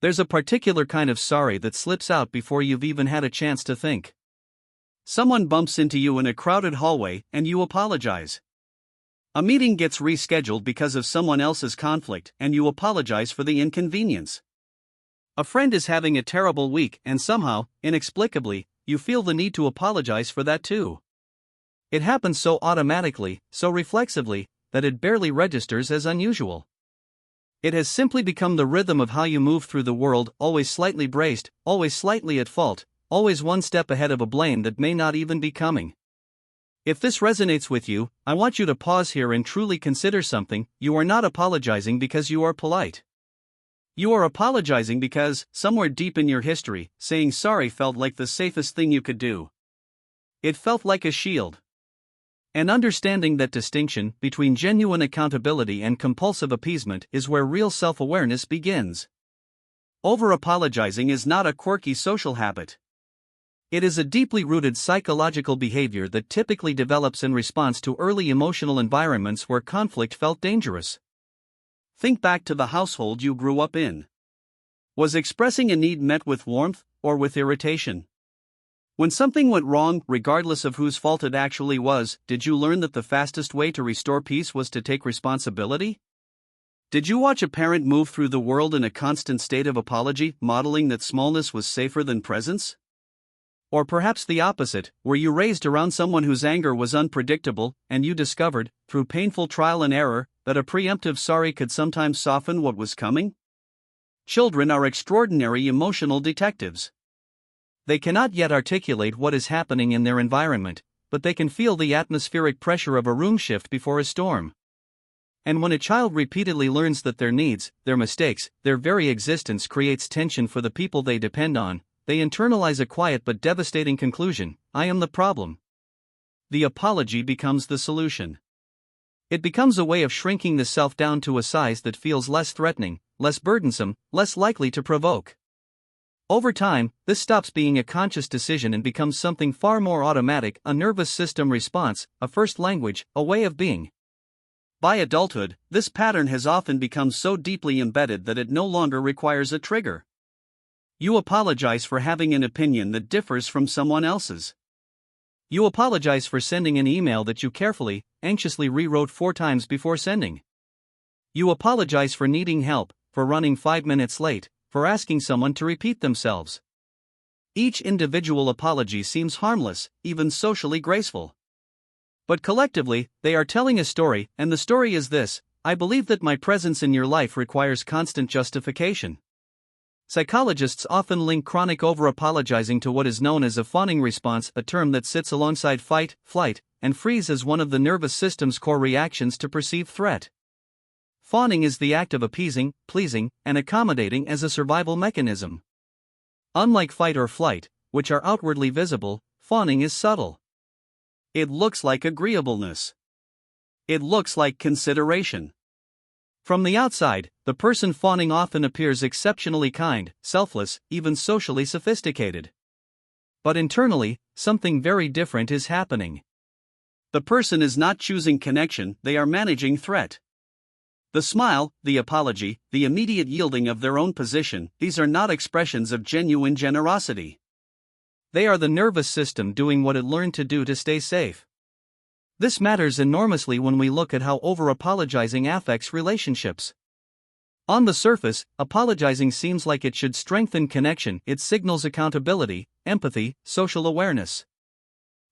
There's a particular kind of sorry that slips out before you've even had a chance to think. Someone bumps into you in a crowded hallway and you apologize. A meeting gets rescheduled because of someone else's conflict and you apologize for the inconvenience. A friend is having a terrible week and somehow, inexplicably, you feel the need to apologize for that too. It happens so automatically, so reflexively, that it barely registers as unusual. It has simply become the rhythm of how you move through the world, always slightly braced, always slightly at fault, always one step ahead of a blame that may not even be coming. If this resonates with you, I want you to pause here and truly consider something. You are not apologizing because you are polite. You are apologizing because, somewhere deep in your history, saying sorry felt like the safest thing you could do. It felt like a shield. And understanding that distinction between genuine accountability and compulsive appeasement is where real self-awareness begins. Over-apologizing is not a quirky social habit. It is a deeply rooted psychological behavior that typically develops in response to early emotional environments where conflict felt dangerous. Think back to the household you grew up in. Was expressing a need met with warmth or with irritation? When something went wrong, regardless of whose fault it actually was, did you learn that the fastest way to restore peace was to take responsibility? Did you watch a parent move through the world in a constant state of apology, modeling that smallness was safer than presence? Or perhaps the opposite, were you raised around someone whose anger was unpredictable, and you discovered, through painful trial and error, that a preemptive sorry could sometimes soften what was coming? Children are extraordinary emotional detectives. They cannot yet articulate what is happening in their environment, but they can feel the atmospheric pressure of a room shift before a storm. And when a child repeatedly learns that their needs, their mistakes, their very existence creates tension for the people they depend on, they internalize a quiet but devastating conclusion: I am the problem. The apology becomes the solution. It becomes a way of shrinking the self down to a size that feels less threatening, less burdensome, less likely to provoke. Over time, this stops being a conscious decision and becomes something far more automatic, a nervous system response, a first language, a way of being. By adulthood, this pattern has often become so deeply embedded that it no longer requires a trigger. You apologize for having an opinion that differs from someone else's. You apologize for sending an email that you carefully, anxiously rewrote 4 times before sending. You apologize for needing help, for running 5 minutes late, for asking someone to repeat themselves. Each individual apology seems harmless, even socially graceful. But collectively, they are telling a story, and the story is this: I believe that my presence in your life requires constant justification. Psychologists often link chronic over-apologizing to what is known as a fawning response, a term that sits alongside fight, flight, and freeze as one of the nervous system's core reactions to perceived threat. Fawning is the act of appeasing, pleasing, and accommodating as a survival mechanism. Unlike fight or flight, which are outwardly visible, fawning is subtle. It looks like agreeableness. It looks like consideration. From the outside, the person fawning often appears exceptionally kind, selfless, even socially sophisticated. But internally, something very different is happening. The person is not choosing connection, they are managing threat. The smile, the apology, the immediate yielding of their own position, these are not expressions of genuine generosity. They are the nervous system doing what it learned to do to stay safe. This matters enormously when we look at how over-apologizing affects relationships. On the surface, apologizing seems like it should strengthen connection, it signals accountability, empathy, social awareness.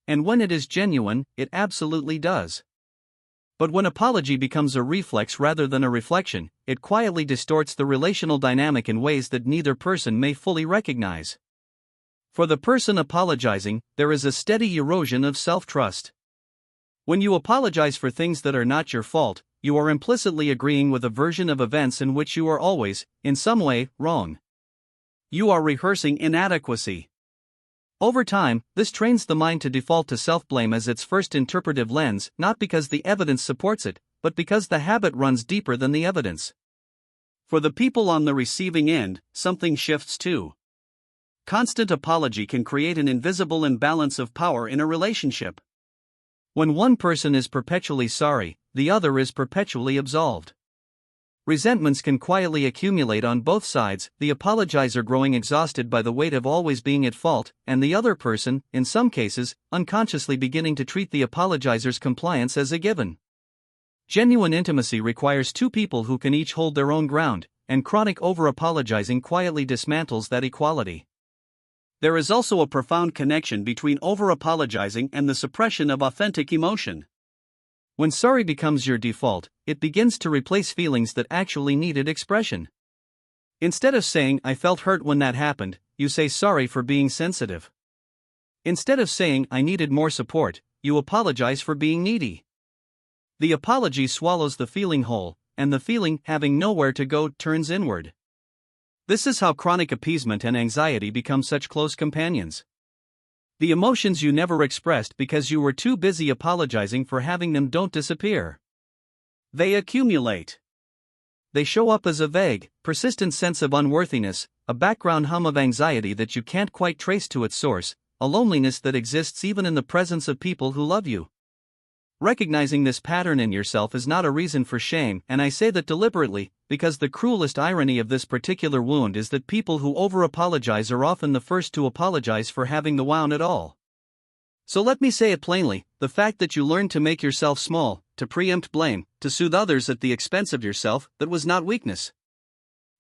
And when it is genuine, it absolutely does. But when apology becomes a reflex rather than a reflection, it quietly distorts the relational dynamic in ways that neither person may fully recognize. For the person apologizing, there is a steady erosion of self-trust. When you apologize for things that are not your fault, you are implicitly agreeing with a version of events in which you are always, in some way, wrong. You are rehearsing inadequacy. Over time, this trains the mind to default to self-blame as its first interpretive lens, not because the evidence supports it, but because the habit runs deeper than the evidence. For the people on the receiving end, something shifts too. Constant apology can create an invisible imbalance of power in a relationship. When one person is perpetually sorry, the other is perpetually absolved. Resentments can quietly accumulate on both sides, the apologizer growing exhausted by the weight of always being at fault, and the other person, in some cases, unconsciously beginning to treat the apologizer's compliance as a given. Genuine intimacy requires two people who can each hold their own ground, and chronic over-apologizing quietly dismantles that equality. There is also a profound connection between over-apologizing and the suppression of authentic emotion. When sorry becomes your default, it begins to replace feelings that actually needed expression. Instead of saying, "I felt hurt when that happened," you say, "Sorry for being sensitive." Instead of saying, "I needed more support," you apologize for being needy. The apology swallows the feeling whole, and the feeling, having nowhere to go, turns inward. This is how chronic appeasement and anxiety become such close companions. The emotions you never expressed because you were too busy apologizing for having them don't disappear. They accumulate. They show up as a vague, persistent sense of unworthiness, a background hum of anxiety that you can't quite trace to its source, a loneliness that exists even in the presence of people who love you. Recognizing this pattern in yourself is not a reason for shame, and I say that deliberately, because the cruelest irony of this particular wound is that people who over-apologize are often the first to apologize for having the wound at all. So let me say it plainly, the fact that you learned to make yourself small, to preempt blame, to soothe others at the expense of yourself, that was not weakness.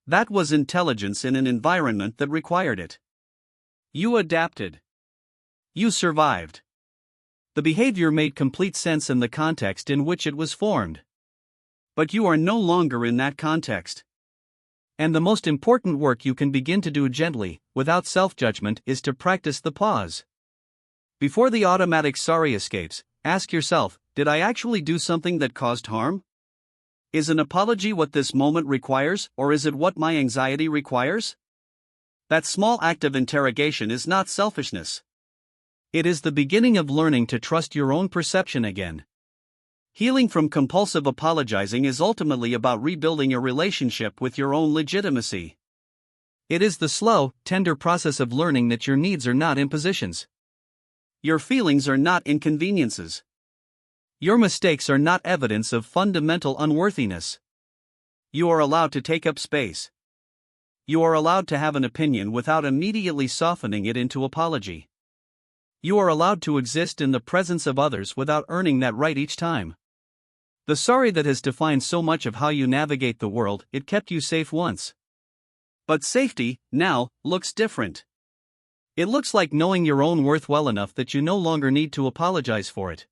That was intelligence in an environment that required it. You adapted. You survived. The behavior made complete sense in the context in which it was formed. But you are no longer in that context. And the most important work you can begin to do gently, without self-judgment, is to practice the pause. Before the automatic sorry escapes, ask yourself, did I actually do something that caused harm? Is an apology what this moment requires, or is it what my anxiety requires? That small act of interrogation is not selfishness. It is the beginning of learning to trust your own perception again. Healing from compulsive apologizing is ultimately about rebuilding your relationship with your own legitimacy. It is the slow, tender process of learning that your needs are not impositions. Your feelings are not inconveniences. Your mistakes are not evidence of fundamental unworthiness. You are allowed to take up space. You are allowed to have an opinion without immediately softening it into apology. You are allowed to exist in the presence of others without earning that right each time. The sorry that has defined so much of how you navigate the world, it kept you safe once. But safety, now, looks different. It looks like knowing your own worth well enough that you no longer need to apologize for it.